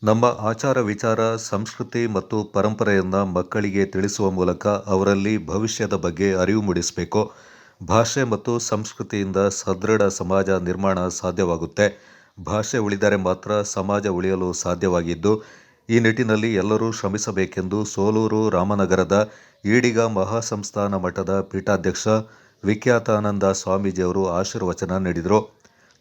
ನಮ್ಮ ಆಚಾರ ವಿಚಾರ, ಸಂಸ್ಕೃತಿ ಮತ್ತು ಪರಂಪರೆಯನ್ನು ಮಕ್ಕಳಿಗೆ ತಿಳಿಸುವ ಮೂಲಕ ಅವರಲ್ಲಿ ಭವಿಷ್ಯದ ಬಗ್ಗೆ ಅರಿವು ಮೂಡಿಸಬೇಕು. ಭಾಷೆ ಮತ್ತು ಸಂಸ್ಕೃತಿಯಿಂದ ಸದೃಢ ಸಮಾಜ ನಿರ್ಮಾಣ ಸಾಧ್ಯವಾಗುತ್ತೆ. ಭಾಷೆ ಉಳಿದರೆ ಮಾತ್ರ ಸಮಾಜ ಉಳಿಯಲು ಸಾಧ್ಯವಾಗಿದ್ದು, ಈ ನಿಟ್ಟಿನಲ್ಲಿ ಎಲ್ಲರೂ ಶ್ರಮಿಸಬೇಕೆಂದು ಸೋಲೂರು ರಾಮನಗರದ ಈಡಿಗ ಮಹಾಸಂಸ್ಥಾನ ಮಠದ ಪೀಠಾಧ್ಯಕ್ಷ ವಿಖ್ಯಾತಾನಂದ ಸ್ವಾಮೀಜಿಯವರು ಆಶೀರ್ವಚನ ನೀಡಿದರು.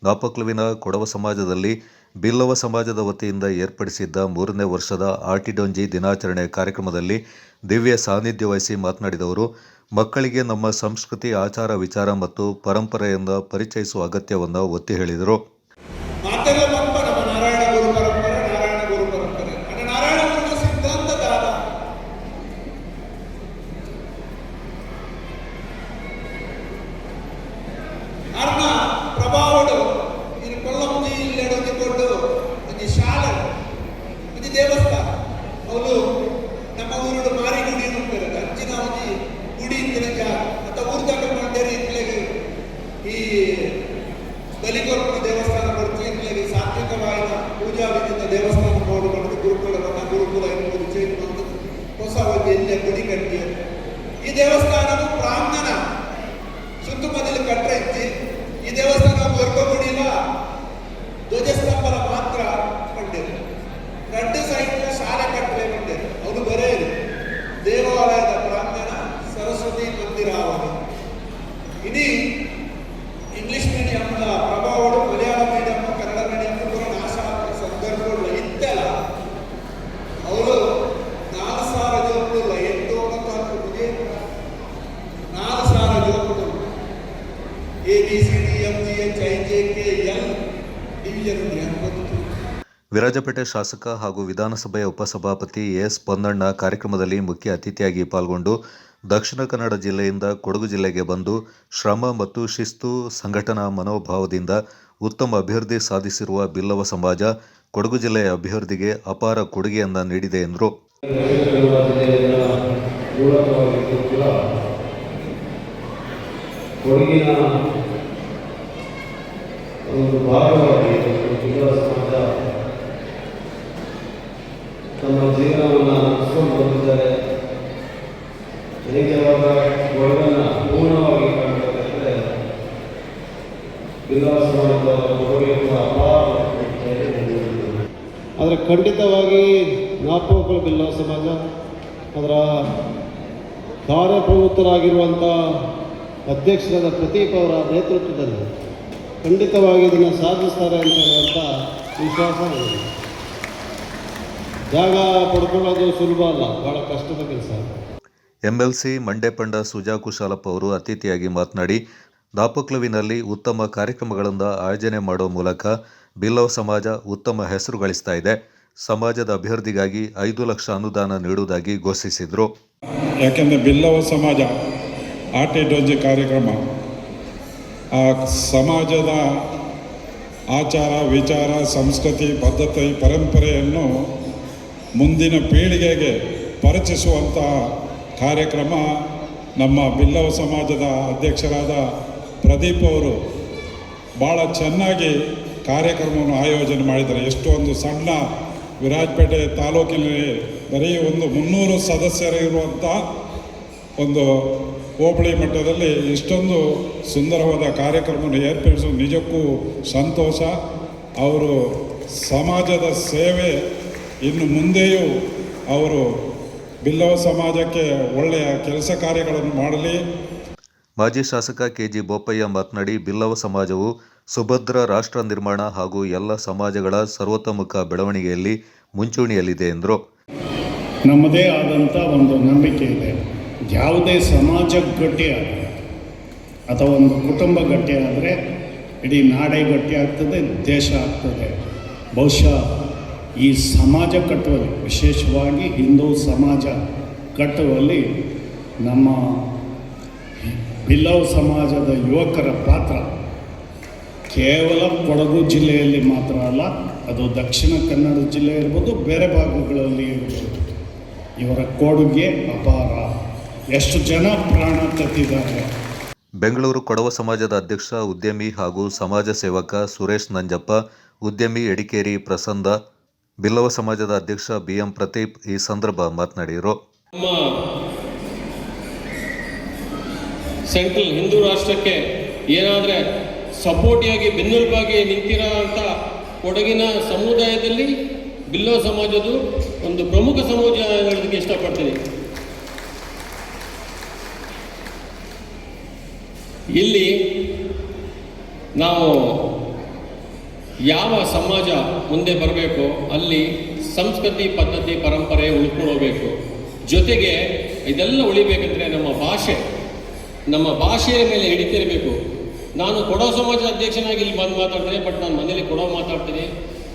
ನಾಪಕ್ಲುವಿನ ಕೊಡವ ಸಮಾಜದಲ್ಲಿ ಬಿಲ್ಲವ ಸಮಾಜದ ವತಿಯಿಂದ ಏರ್ಪಡಿಸಿದ್ದ 3ನೇ ವರ್ಷದ ಆಟಿಡೊಂಜಿ ದಿನಾಚರಣೆ ಕಾರ್ಯಕ್ರಮದಲ್ಲಿ ದಿವ್ಯ ಸಾನ್ನಿಧ್ಯ ವಹಿಸಿ ಮಾತನಾಡಿದ ಅವರು, ಮಕ್ಕಳಿಗೆ ನಮ್ಮ ಸಂಸ್ಕೃತಿ, ಆಚಾರ ವಿಚಾರ ಮತ್ತು ಪರಂಪರೆಯನ್ನು ಪರಿಚಯಿಸುವ ಅಗತ್ಯವನ್ನು ಒತ್ತಿ ಹೇಳಿದರು. ದೇವಸ್ಥಾನ ಅವಳು ನಮ್ಮ ಊರು ಮಾರಿ ಗುಡಿ ಅಂತಾರೆ. ಅಂಚಿನ ಒಂದು ಗುಡಿ ಇಂತಿನ ಜಾಗ ಅಥವಾ ಊರ್ದಾಗ ಮಾಡ್ತಾರೆ. ಇತ್ಲಾಗಿ ಈ ಬಲಿಗೊರ್ಪಣ ದೇವಸ್ಥಾನ ಬರ್ತೀವಿ. ಇತ್ಲಾಗಿ ಸಾತ್ವಿಕವಾದ ಪೂಜಾ ವಿಧಿಯಿಂದ ದೇವಸ್ಥಾನ ನೋಡಿಕೊಂಡು ಗುರುಕುಲ ಇರ್ಬೋದು, ಚೇಂಜ್ ಬಂದು ಹೊಸ ಒಂದು ಎಲ್ಲೆ ಗುಡಿ ಕಟ್ಟಿ ಈ ದೇವಸ್ಥಾನದ ಪ್ರಾಂಗಣ ಸುತ್ತಮುತ್ತಲು ಕಟ್ಟರೆ ಇತ್ತು. ಈ ದೇವಸ್ಥಾನ ವರ್ಗ ಗುಡಿಲ ಧ್ವಜಸ್ತಂಭದ ಮಾತ್ರ ಕೊಂಡಿರು. 2 ಸೈಡ್ನ ಶಾಲೆ ಕಟ್ಟಲೆ ಕೊಂಡಿರು. ಅವನು ಬರೇ ದೇವಾಲಯದ ಪ್ರಾಂಗಣ ಸರಸ್ವತಿ ಮಂದಿರ ಅವನು. ಇಡೀ ಇಂಗ್ಲಿಷ್ ಮೀಡಿಯಂನ ಪ್ರಭಾವಗಳು ಮಲಯಾಳ ಮೀಡಿಯಂ, ಕನ್ನಡ ಮೀಡಿಯಂ ಕೂಡ ನಾಶ ಆಗೋ ಸಂದರ್ಭಗಳು ಇತ್ತಲ್ಲ. ಅವರು 4,000 ಜೋಪುಗಳು 8-9 4,000 ಜೋಪುಗಳು ABCDFGHIJKL ಡಿವಿಷನ್ ವಿರಾಜಪೇಟೆ ಶಾಸಕ ಹಾಗೂ ವಿಧಾನಸಭೆಯ ಉಪಸಭಾಪತಿ ಎಸ್ ಪೊನ್ನಣ್ಣ ಕಾರ್ಯಕ್ರಮದಲ್ಲಿ ಮುಖ್ಯ ಅತಿಥಿಯಾಗಿ ಪಾಲ್ಗೊಂಡು ದಕ್ಷಿಣ ಕನ್ನಡ ಜಿಲ್ಲೆಯಿಂದ ಕೊಡಗು ಜಿಲ್ಲೆಗೆ ಬಂದು ಶ್ರಮ ಮತ್ತು ಶಿಸ್ತು, ಸಂಘಟನಾ ಮನೋಭಾವದಿಂದ ಉತ್ತಮ ಅಭಿವೃದ್ಧಿ ಸಾಧಿಸಿರುವ ಬಿಲ್ಲವ ಸಮಾಜ ಕೊಡಗು ಜಿಲ್ಲೆಯ ಅಭಿವೃದ್ಧಿಗೆ ಅಪಾರ ಕೊಡುಗೆಯನ್ನು ನೀಡಿದೆ ಎಂದರು. ತಮ್ಮ ಜೀವನವನ್ನು ನಡೆಸ್ಕೊಂಡು ಬಂದಿದ್ದಾರೆ. ಹೇಗೆ ಅವರ ಕೊಡಗನ್ನು ಪೂರ್ಣವಾಗಿ ಕಾಣಬೇಕಂದ್ರೆ ಬಿಲ್ಲವ ಸಮಾಜದ ಕೊಡುಗೆ ಅಪಾರ. ಆದರೆ ಖಂಡಿತವಾಗಿ ನಾಪೋಕಲ್ ಬಿಲ್ಲವ ಸಮಾಜ ಅದರ ಕಾರ್ಯಪ್ರವೃತ್ತರಾಗಿರುವಂಥ ಅಧ್ಯಕ್ಷರಾದ ಪ್ರದೀಪ್ ಅವರ ನೇತೃತ್ವದಲ್ಲಿ ಖಂಡಿತವಾಗಿ ಇದನ್ನು ಸಾಧಿಸ್ತಾರೆ ಅಂತ ಹೇಳುವಂಥ ವಿಶ್ವಾಸ ಇದೆ. ಜಾಗ ಪಡ್ಕೊಳ್ಳೋದು ಸುಲಭ ಅಲ್ಲ, ಬಹಳ ಕಷ್ಟದ ಕೆಲಸ. ಎಂಎಲ್ಸಿ ಮಂಡೇಪಂಡ ಸುಜಾ ಕುಶಾಲಪ್ಪ ಅವರು ಅತಿಥಿಯಾಗಿ ಮಾತನಾಡಿ, ನಾಪಕ್ಲುವಿನಲ್ಲಿ ಉತ್ತಮ ಕಾರ್ಯಕ್ರಮಗಳನ್ನು ಆಯೋಜನೆ ಮಾಡುವ ಮೂಲಕ ಬಿಲ್ಲವ ಸಮಾಜ ಉತ್ತಮ ಹೆಸರು ಗಳಿಸ್ತಾ ಇದೆ. ಸಮಾಜದ ಅಭಿವೃದ್ಧಿಗಾಗಿ 5 ಲಕ್ಷ ಅನುದಾನ ನೀಡುವುದಾಗಿ ಘೋಷಿಸಿದರು. ಯಾಕೆಂದರೆ ಬಿಲ್ಲವ ಸಮಾಜ ಆಟಿಡೊಂಜಿ ಕಾರ್ಯಕ್ರಮ ಆ ಸಮಾಜದ ಆಚಾರ ವಿಚಾರ, ಸಂಸ್ಕೃತಿ, ಪದ್ಧತಿ, ಪರಂಪರೆಯನ್ನು ಮುಂದಿನ ಪೀಳಿಗೆಗೆ ಪರಿಚಯಿಸುವಂತಹ ಕಾರ್ಯಕ್ರಮ. ನಮ್ಮ ಬಿಲ್ಲವ ಸಮಾಜದ ಅಧ್ಯಕ್ಷರಾದ ಪ್ರದೀಪ್ ಅವರು ಭಾಳ ಚೆನ್ನಾಗಿ ಕಾರ್ಯಕ್ರಮವನ್ನು ಆಯೋಜನೆ ಮಾಡಿದ್ದಾರೆ. ಎಷ್ಟೊಂದು ಸಣ್ಣ ವಿರಾಜಪೇಟೆ ತಾಲೂಕಿನಲ್ಲಿ ಬರೀ ಒಂದು 300 ಸದಸ್ಯರಿರುವಂಥ ಒಂದು ಹೋಬಳಿ ಮಟ್ಟದಲ್ಲಿ ಇಷ್ಟೊಂದು ಸುಂದರವಾದ ಕಾರ್ಯಕ್ರಮವನ್ನು ಏರ್ಪಡಿಸುವ ನಿಜಕ್ಕೂ ಸಂತೋಷ. ಅವರು ಸಮಾಜದ ಸೇವೆ ಇನ್ನು ಮುಂದೆಯೂ ಅವರು ಬಿಲ್ಲವ ಸಮಾಜಕ್ಕೆ ಒಳ್ಳೆಯ ಕೆಲಸ ಕಾರ್ಯಗಳನ್ನು ಮಾಡಲಿ. ಮಾಜಿ ಶಾಸಕ ಕೆಜಿ ಬೋಪಯ್ಯ ಮಾತನಾಡಿ, ಬಿಲ್ಲವ ಸಮಾಜವು ಸುಭದ್ರ ರಾಷ್ಟ್ರ ನಿರ್ಮಾಣ ಹಾಗೂ ಎಲ್ಲ ಸಮಾಜಗಳ ಸರ್ವತೋಮುಖ ಬೆಳವಣಿಗೆಯಲ್ಲಿ ಮುಂಚೂಣಿಯಲ್ಲಿದೆ ಎಂದರು. ನಮ್ಮದೇ ಆದಂಥ ಒಂದು ನಂಬಿಕೆ ಇದೆ. ಯಾವುದೇ ಸಮಾಜ ಗಟ್ಟಿಯಾದರೆ ಅಥವಾ ಒಂದು ಕುಟುಂಬ ಗಟ್ಟಿಯಾದರೆ ಇಡೀ ನಾಡೇ ಗಟ್ಟಿ ಆಗ್ತದೆ, ದೇಶ ಆಗ್ತದೆ. ಬಹುಶಃ ಈ ಸಮಾಜ ಕಟ್ಟುವಲ್ಲಿ, ವಿಶೇಷವಾಗಿ ಹಿಂದೂ ಸಮಾಜ ಕಟ್ಟುವಲ್ಲಿ ನಮ್ಮ ಬಿಲ್ಲವ ಸಮಾಜದ ಯುವಕರ ಪಾತ್ರ ಕೇವಲ ಕೊಡಗು ಜಿಲ್ಲೆಯಲ್ಲಿ ಮಾತ್ರ ಅಲ್ಲ, ಅದು ದಕ್ಷಿಣ ಕನ್ನಡ ಜಿಲ್ಲೆ ಇರ್ಬೋದು, ಬೇರೆ ಭಾಗಗಳಲ್ಲಿ ಇರ್ಬೋದು. ಇವರ ಕೊಡುಗೆ ಅಪಾರ. ಎಷ್ಟು ಜನ ಪ್ರಾಣ ತೆತ್ತಿದ್ದಾರೆ. ಬೆಂಗಳೂರು ಕೊಡವ ಸಮಾಜದ ಅಧ್ಯಕ್ಷ, ಉದ್ಯಮಿ ಹಾಗೂ ಸಮಾಜ ಸೇವಕ ಸುರೇಶ್ ನಂಜಪ್ಪ, ಉದ್ಯಮಿ ಎಡಿಕೇರಿ ಪ್ರಸನ್ನ, ಬಿಲ್ಲವ ಸಮಾಜದ ಅಧ್ಯಕ್ಷ BM ಪ್ರದೀಪ್ ಈ ಸಂದರ್ಭ ಮಾತನಾಡಿದರು. ನಮ್ಮ ಸೆಂಟ್ರಲ್ ಹಿಂದೂ ರಾಷ್ಟ್ರಕ್ಕೆ ಏನಾದರೆ ಸಪೋರ್ಟಿಯಾಗಿ ಬೆನ್ನೆಲುಬಾಗಿ ನಿಂತಿರೋ ಅಂತ ಕೊಡಗಿನ ಸಮುದಾಯದಲ್ಲಿ ಬಿಲ್ಲವ ಸಮಾಜದ್ದು ಒಂದು ಪ್ರಮುಖ ಸಮಾಜ ಹೇಳೋದಕ್ಕೆ ಇಷ್ಟಪಡ್ತೀನಿ. ಇಲ್ಲಿ ನಾವು ಯಾವ ಸಮಾಜ ಮುಂದೆ ಬರಬೇಕು ಅಲ್ಲಿ ಸಂಸ್ಕೃತಿ ಪದ್ಧತಿ ಪರಂಪರೆ ಉಳ್ಕೊಂಡು ಹೋಗಬೇಕು. ಜೊತೆಗೆ ಇದೆಲ್ಲ ಉಳಿಬೇಕಂದ್ರೆ ನಮ್ಮ ಭಾಷೆಯ ಮೇಲೆ ಹಿಡಿತಿರಬೇಕು. ನಾನು ಕೊಡೋ ಸಮಾಜದ ಅಧ್ಯಕ್ಷನಾಗಿ ಇಲ್ಲಿ ಬಂದು ಮಾತಾಡ್ತೀನಿ, ಬಟ್ ನಾನು ಮನೇಲಿ ಕೊಡೋ ಮಾತಾಡ್ತೀನಿ,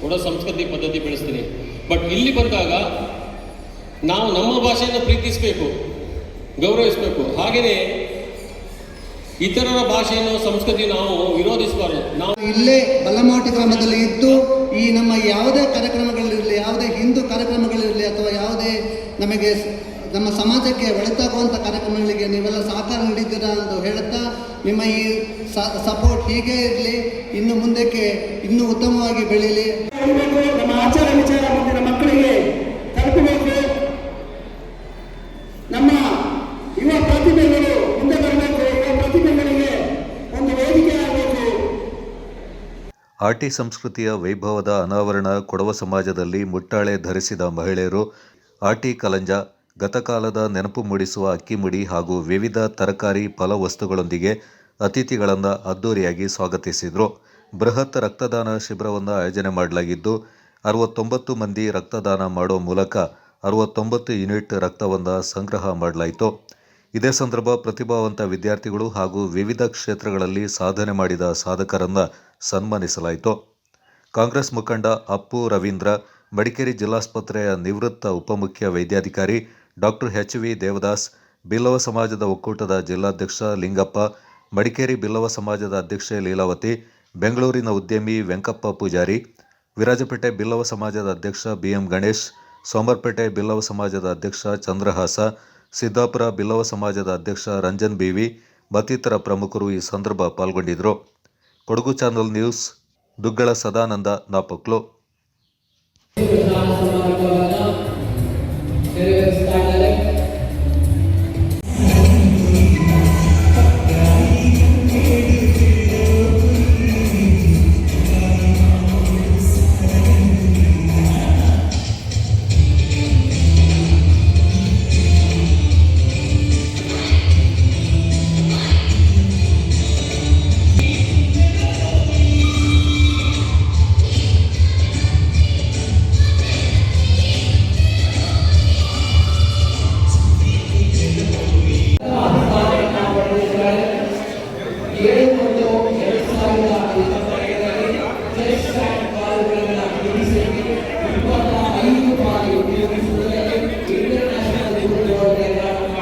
ಕೊಡೋ ಸಂಸ್ಕೃತಿ ಪದ್ಧತಿ ಬೆಳೆಸ್ತೀನಿ. ಬಟ್ ಇಲ್ಲಿ ಬಂದಾಗ ನಾವು ನಮ್ಮ ಭಾಷೆಯನ್ನು ಪ್ರೀತಿಸಬೇಕು, ಗೌರವಿಸಬೇಕು. ಹಾಗೆಯೇ ಇತರರ ಭಾಷೆಯನ್ನು ಸಂಸ್ಕೃತಿ ನಾವು ವಿರೋಧಿಸಬಾರದು. ನಾವು ಇಲ್ಲೇ ಬಲ್ಲಮಾಟಿ ಗ್ರಾಮದಲ್ಲಿ ಇದ್ದು ಈ ನಮ್ಮ ಯಾವುದೇ ಕಾರ್ಯಕ್ರಮಗಳಿರಲಿ, ಯಾವುದೇ ಹಿಂದೂ ಕಾರ್ಯಕ್ರಮಗಳಿರಲಿ ಅಥವಾ ಯಾವುದೇ ನಮಗೆ ನಮ್ಮ ಸಮಾಜಕ್ಕೆ ಒಳಿತಾಗುವಂಥ ಕಾರ್ಯಕ್ರಮಗಳಿಗೆ ನೀವೆಲ್ಲ ಸಹಕಾರ ನೀಡಿದ್ದೀರಾ ಅಂತ ಹೇಳುತ್ತಾ ನಿಮ್ಮ ಈ ಸಪೋರ್ಟ್ ಹೀಗೆ ಇರಲಿ, ಇನ್ನು ಮುಂದಕ್ಕೆ ಇನ್ನೂ ಉತ್ತಮವಾಗಿ ಬೆಳೀಲಿ. ನಮ್ಮ ಆಚಾರ ವಿಚಾರ ಮುಂದಿನ ಮಕ್ಕಳಿಗೆ ತಲುಪಬೇಕು. ನಮ್ಮ ಯುವ ಪ್ರತಿಭೆಗಳು ಮುಂದೆ ಬರಬೇಕು. ಯುವ ಪ್ರತಿಭೆಗಳಿಗೆ ಒಂದು ವೇದಿಕೆ ಆಗಬೇಕು. ಆಟಿ ಸಂಸ್ಕೃತಿಯ ವೈಭವದ ಅನಾವರಣ. ಕೊಡವ ಸಮಾಜದಲ್ಲಿ ಮುಟ್ಟಾಳೆ ಧರಿಸಿದ ಮಹಿಳೆಯರು ಆಟಿ ಕಲಂಜ, ಗತಕಾಲದ ನೆನಪು ಮೂಡಿಸುವ ಅಕ್ಕಿಮುಡಿ ಹಾಗೂ ವಿವಿಧ ತರಕಾರಿ ಫಲ ವಸ್ತುಗಳೊಂದಿಗೆ ಅತಿಥಿಗಳನ್ನು ಅದ್ದೂರಿಯಾಗಿ ಸ್ವಾಗತಿಸಿದರು. ಬೃಹತ್ ರಕ್ತದಾನ ಶಿಬಿರವನ್ನು ಆಯೋಜನೆ ಮಾಡಲಾಗಿದ್ದು 69 ಮಂದಿ ರಕ್ತದಾನ ಮಾಡುವ ಮೂಲಕ 69 ಯೂನಿಟ್ ರಕ್ತವನ್ನು ಸಂಗ್ರಹ ಮಾಡಲಾಯಿತು. ಇದೇ ಸಂದರ್ಭ ಪ್ರತಿಭಾವಂತ ವಿದ್ಯಾರ್ಥಿಗಳು ಹಾಗೂ ವಿವಿಧ ಕ್ಷೇತ್ರಗಳಲ್ಲಿ ಸಾಧನೆ ಮಾಡಿದ ಸಾಧಕರನ್ನು ಸನ್ಮಾನಿಸಲಾಯಿತು. ಕಾಂಗ್ರೆಸ್ ಮುಖಂಡ ಅಪ್ಪು ರವೀಂದ್ರ, ಮಡಿಕೇರಿ ಜಿಲ್ಲಾಸ್ಪತ್ರೆಯ ನಿವೃತ್ತ ಉಪಮುಖ್ಯ ವೈದ್ಯಾಧಿಕಾರಿ ಡಾಕ್ಟರ್ HV ದೇವದಾಸ್, ಬಿಲ್ಲವ ಸಮಾಜದ ಒಕ್ಕೂಟದ ಜಿಲ್ಲಾಧ್ಯಕ್ಷ ಲಿಂಗಪ್ಪ, ಮಡಿಕೇರಿ ಬಿಲ್ಲವ ಸಮಾಜದ ಅಧ್ಯಕ್ಷೆ ಲೀಲಾವತಿ, ಬೆಂಗಳೂರಿನ ಉದ್ಯಮಿ ವೆಂಕಪ್ಪ ಪೂಜಾರಿ, ವಿರಾಜಪೇಟೆ ಬಿಲ್ಲವ ಸಮಾಜದ ಅಧ್ಯಕ್ಷ BM ಗಣೇಶ್, ಸೋಮರ್ಪೇಟೆ ಬಿಲ್ಲವ ಸಮಾಜದ ಅಧ್ಯಕ್ಷ ಚಂದ್ರಹಾಸ, ಸಿದ್ದಾಪುರ ಬಿಲ್ಲವ ಸಮಾಜದ ಅಧ್ಯಕ್ಷ ರಂಜನ್ BV ಮತ್ತಿತರ ಪ್ರಮುಖರು ಈ ಸಂದರ್ಭ ಪಾಲ್ಗೊಂಡಿದ್ದರು. Kodagu channel news, Duggala Sadananda, Napoklu. ಏಳು